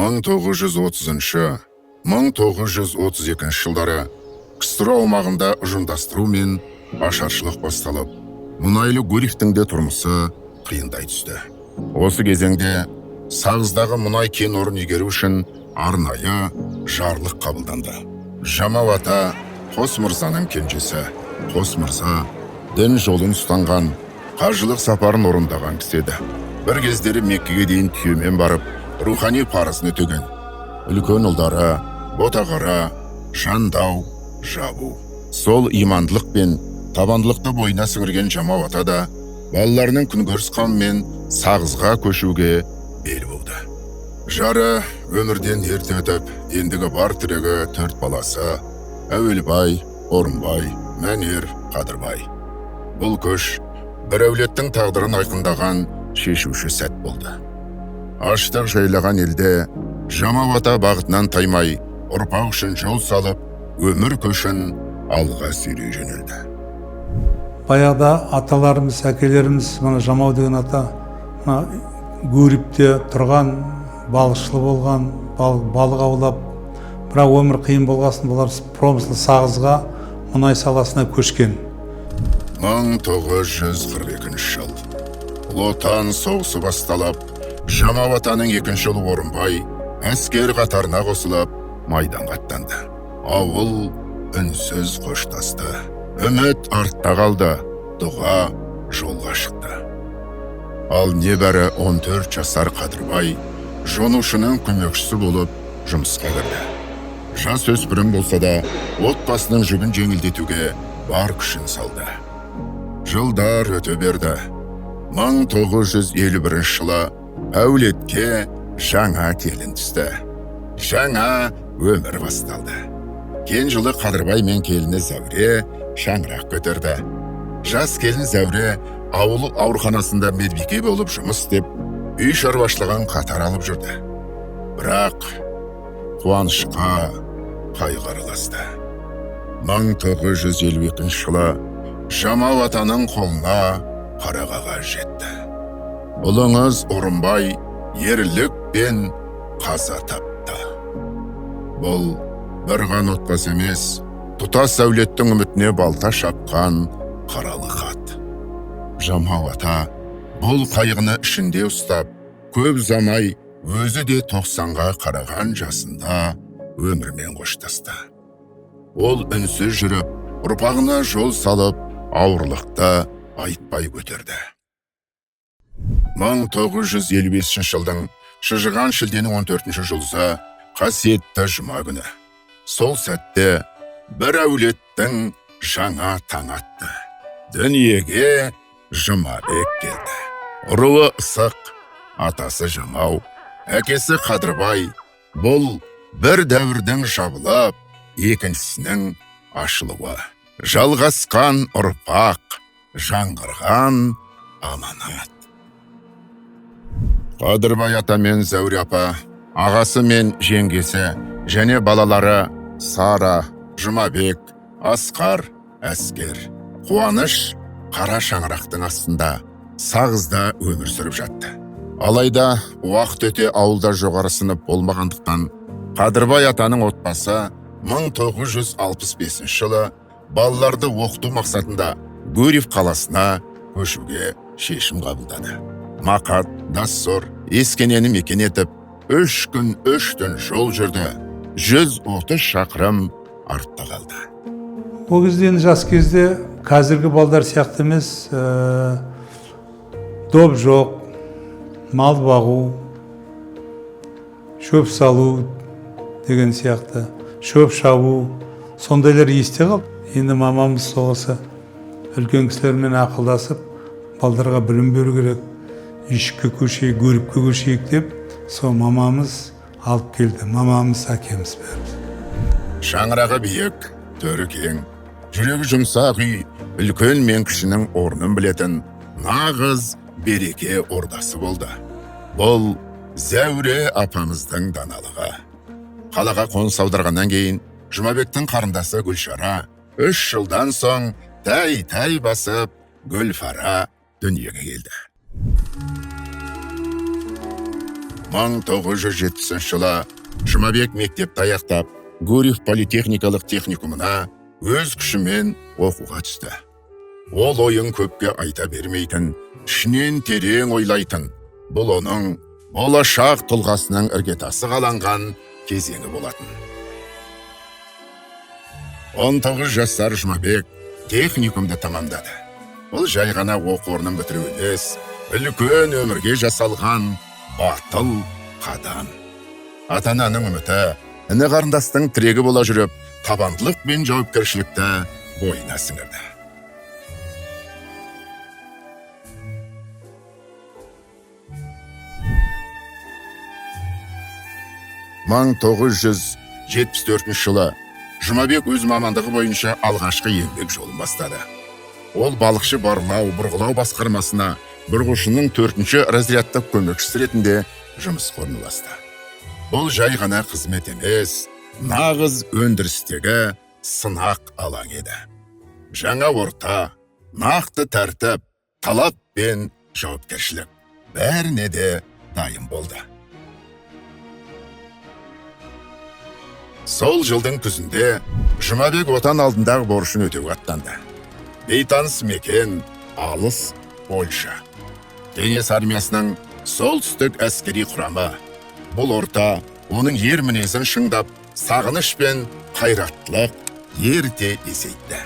1930-1932 жылдары КСР аумағында ұжымдастыру мен ашаршылық басталып, мұнайлы Гурьевтің де тұрмысы қиындай түсті. Осы кезеңде Сағыздағы мұнай кен орын игеру үшін арнайы жарлық қабылданды. Жамау ата Қос мырзаның кенжесі. Қос мырза дін жолын ұстанған, қажылық сапарын орындаған кісі еді. Бір кездері Меккеге дейін түйемен барып, рухани парызын өтеген. Үлкен ұлдары Ботағара, Жандау, Жабу. Сол имандылық пен табандылықты бойына сіңірген Жамау ата да балаларының күнкөріс қамымен Сағызға көшуге бел болды. Жары өмірден ерте өтіп, ендігі бар тірегі 4 баласы: Әуелбай, Орынбай, Мәнер, Қадырбай. Бұл көш бір әулеттің тағдырын айқындаған шешуші сәт болды. Аштық жайлаған елде Жамау ата бағытынан таймай, ұрпақ үшін жол салып, өмір көшін алға сүйрей жөнелді. Баяғыда аталарымыз, әкелеріміз, мына Жамау деген ата Гурьевте тұрған, балықшылы болған, балық аулап, бірақ өмір қиын болғасын, бұлар промыслы Сағызға мұнай саласына көшкен. 1942 жыл. Ұлы Отан соғысы басталып, Жамау атаның екінші ұлы Орынбай әскер қатарына қосылып, майданға аттанды. Ауыл үнсіз қоштасты. Үміт артта қалды, дұға жолға шықты. Ал небәрі 14 жасар Қадырбай жонушының көмекшісі болып жұмысқа кірді. Жас өспірім болса да, отбасының жүгін жеңілдетуге бар күшін салды. Жылдар өте берді. 1951 жылы әулетке жаңа келін түсті. Жаңа өмір басталды. Кен жылы Қадырбай мен келіні Зәуре шаңырақ көтерді. Жас келін Зәуре ауыл ауруханасында медбике болып жұмыс істеп, үй шаруашылығын қатар алып жүрді. Бірақ қуанышқа қайғы араласты. 1952 жылы Жамау атаның қолына қара қағаз жетті. Ұлыңыз Орынбай ерлік пен қаза тапты. Бұл бір ғана отбасы емес, тұтас әулеттің үмітіне балта шапқан қаралы хат. Жамау ата бұл қайғыны ішінде ұстап, көп замай өзі де 90-ға қараған жасында өмірмен қоштасты. Ол үнсіз жүріп, ұрпағына жол салып, ауырлықты айтпай көтерді. 1955 жылдың шыжыған шілденің 14-ші жұлдызы қасиетті жұма күні. Сол сәтте бір әулеттің жаңа таң атты. Дүниеге Жұмабек келді. Руы Ысық, атасы Жамау, әкесі Қадырбай. Бұл бір дәуірдің жабылып, екіншісінің ашылуы. Жалғасқан ұрпақ, жаңғырған аманат. Қадырбай ата мен Зәуре апа, ағасы мен жеңгесі және балалары Сара, Жұмабек, Асқар, Әскер, Қуаныш қара шаңырақтың астында Сағызда өмір сүріп жатты. Алайда уақыт өте ауылда жоғары сынып болмағандықтан Қадырбай атаның отбасы 1965 жылы балаларды оқыту мақсатында Гурьев қаласына көшуге шешім қабылдады. Мақат, Дассор, Ескенені мекен етіп, 3 күн 3 түн жол жүрді. 130 шақырым артта қалды. Ол кезде жас кезде қазіргі балдар сияқты емес, доп жоқ, мал бағу, шөп салу деген сияқты, шөп шабу, сондайлар есте қалды. Енді мамамыз соғысы үлкен кісілермен ақылдасып, балдарға білім беру керек, үйшікке көшейік, Гурьевке көшейік деп, сол мамамыз алып келді. Мамамыз, әкеміз бәрі. Шаңырағы биік, төрі кең, жүрегі жұмсақ үй, үлкен мен кішінің орнын білетін нағыз береке ордасы болды. Бұл Зәуре апамыздың даналығы. Қалаға қоныс аударғаннан кейін Жұмабектің қарындасы Гүлшара 3 жылдан соң тәй басып Гүлфара дүниеге келді. 1970 жылы Жұмабек мектепті аяқтап, Гурьев политехникалық техникумына өз күшімен оқуға түсті. Ол ойын көпке айта бермейтін, ішінен терең ойлайтын, бұл оның болашақ тұлғасының іргетасы қаланған кезеңі болатын. 19 жасар Жұмабек техникумды тамамдады. Бұл жай ғана оқу орнын бітіру емес, үлкен өмірге жасалған батыл қадам. Ата-ананың үміті, іні қарындастың тірегі бола жүріп, табандылық пен жауапкершілікті бойына сіңірді. Мың 1974 жылы Жұмабек өз мамандығы бойынша алғашқы еңбек жолын бастады. Ол балықшы барлау, бұрғылау басқармасына бұрғышының 4-ші разрядтық көмекшісі ретінде жұмысқа орналасты. Бұл жай ғана қызмет емес, нағыз өндірістегі сынақ алаң еді. Жаңа орта, нақты тәртіп, талап пен жауапкершілік бәріне де дайын болды. Сол жылдың күзінде Жұмабек отан алдындағы борышын өтеуге аттанды. Бейтаныс мекен алыс Польша. Кеңес армиясының солтүстік әскери құрамы. Бұл орта оның ер мінезін шыңдап, сағыныш пен қайраттылық ерте есейтті.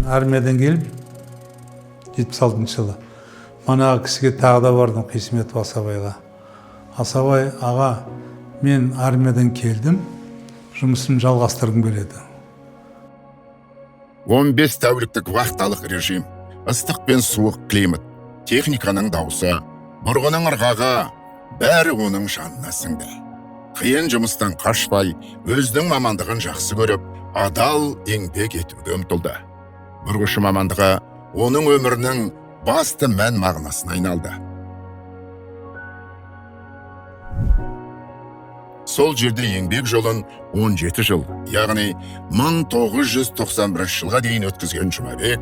Армиядан келіп, 76 жылы. Манағы кісіге тағы да бардым, Қисметов Асабайға. Асабай, аға, мен армиядан келдім, жұмысын жалғастырғым келеді. 15 тәуліктік вахталық режим, ыстық пен суық климат, техниканың дауысы, бұрғының ырғағы, бәрі оның жанына сіңді. Қиын жұмыстан қашпай, өзінің мамандығын жақсы көріп, адал еңбек етуге ұмтылды. Бұрғышы мамандығы оның өмірінің басты мән мағынасына айналды. Сол жерде еңбек жолын 17 жыл, яғни 1991 жылға дейін өткізген Жұмабек,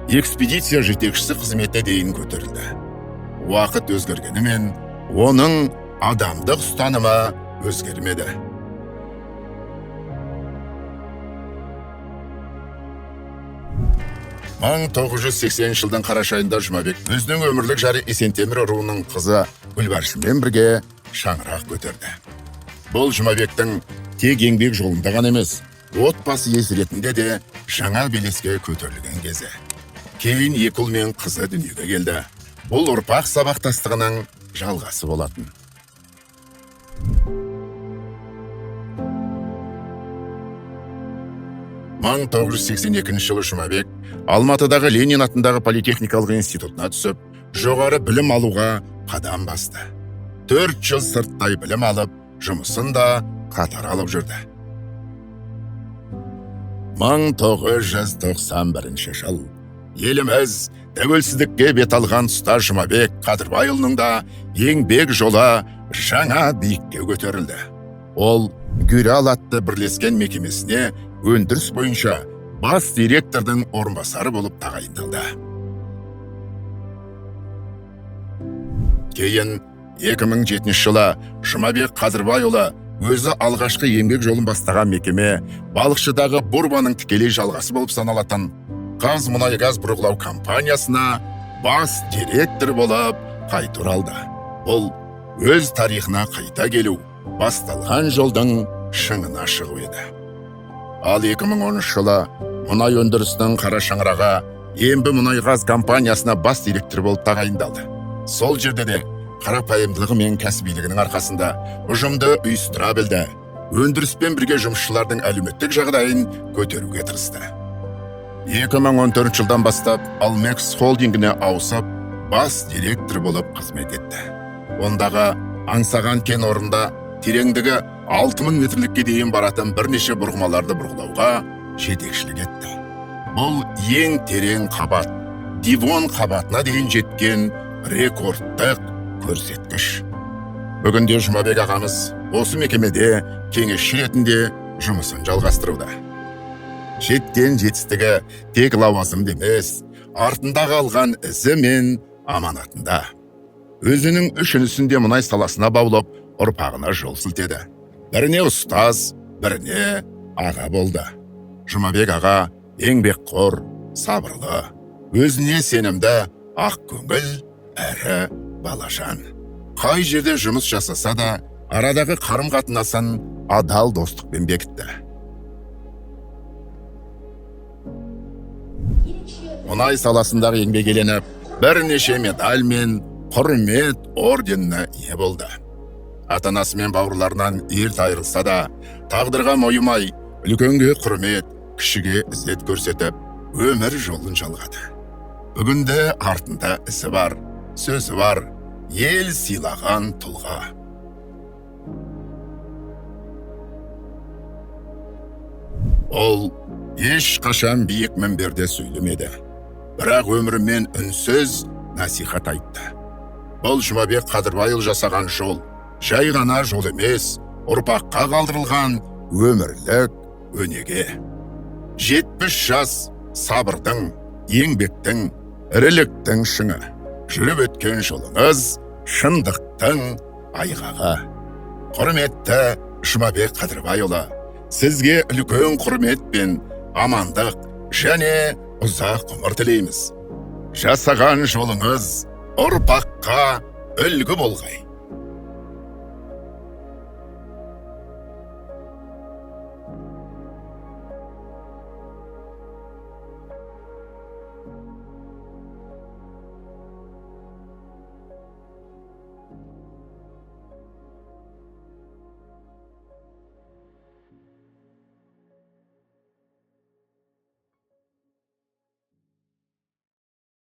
экспедиция жетекшісі қызметіне дейін көтерілді. Уақыт өзгергенімен, оның адамдық ұстанымы өзгермеді. 1980 жылдың қараша айында Жұмабек өзінің өмірлік жары Есентемір руының қызы Гүлбаршынмен бірге шаңырақ көтерді. Бұл Жұмабектің тек еңбек жолында ғана емес, отбасы иесі ретінде де жаңа белеске көтерілген кезі. Кейін екі ұл мен қызы дүниеге келді. Бұл ұрпақ сабақтастығының жалғасы болатын. Мың 1982 жылы Жұмабек Алматыдағы Ленин атындағы политехникалық институтына түсіп, жоғары білім алуға қадам басты. 4 жыл сырттай білім алып, жұмысын да қатар алып жүрді. 1991 жыл еліміз тәуелсіздікке бет алған тұста Жұмабек Қадырбайұлының да еңбек жолы жаңа биікке көтерілді. Ол Гүрал атты бірлескен мекемесіне өндіріс бойынша бас директордың орынбасары болып тағайындалды. Кейін 2007 жылы Жұмабек Қадырбайұлы өзі алғашқы еңбек жолын бастаған мекеме балықшыдағы Бурбаның тікелей жалғасы болып саналатын Қазмұнайгаз бұрғылау компаниясына бас директор болып қайта оралды. Бұл өз тарихына қайта келу, басталған жолдың шыңына шығу еді. Ал 2010 жылы мұнай өндірісінің қара шаңырағы Ембі мұнайгаз компаниясына бас директор болып тағайындалды. Сол жерде де қарапайымдылығы мен кәсібилігінің арқасында ұжымды ұйыстыра білді. Өндіріспен бірге жұмысшылардың әлеуметтік жағдайын көтеруге тырысты. 2014 жылдан бастап Алмекс холдингіне ауысып, бас директор болып қызмет етті. Ондағы аңсаған кен орнында тереңдігі 6000 метрлікке дейін баратын бірнеше бұрғыларды бұрғылауға жетекшілік етті. Бұл ең терең қабат, Дивон қабатына дейін жеткен рекордтық көрсеткіш. Бүгінде Жұмабек ағамыз осы мекемеде кеңесші ретінде жұмысын жалғастыруда. жеткен жетістігі тек лауазымда емес, артында қалған ізі мен аманатында. Өзінің үшінісінде мұнай саласына баулып, ұрпағына жол сілтеді. Біріне ұстаз, біріне аға болды. Жұмабек аға еңбекқор, сабырлы, өзіне сенімді, ақ көңіл әрі балажан. Қай жерде жұмыс жасаса да, арадағы қарым-қатынасын адал достықпен бекітті. Мұнай саласындағы еңбек еленіп, бірнеше медаль мен құрмет орденіне ие болды. Ата-анасы мен бауырларынан ерте айырылса да, тағдырға мойымай, үлкенге құрмет, кішіге ізет көрсетіп, өмір жолын жалғады. Бүгінде артында ісі бар, сөзі бар, ел сыйлаған тұлға. Ол ешқашан биік мінберде сөйлемеді, бірақ өмірімен үнсіз насихат айтты. Бұл Жұмабек Қадырбайұлы жасаған жол, жай ғана жол емес, ұрпаққа қалдырылған өмірлік өнеге. 70 жас сабырдың, еңбектің, іріліктің шыңы. Жүріп өткен жолыңыз шындықтың айғағы. Құрметті Жұмабек Қадырбайұлы, сізге үлкен құрмет пен амандық және ұзақ ғұмыр тілейміз. Жасаған жолыңыз ұрпаққа үлгі болғай.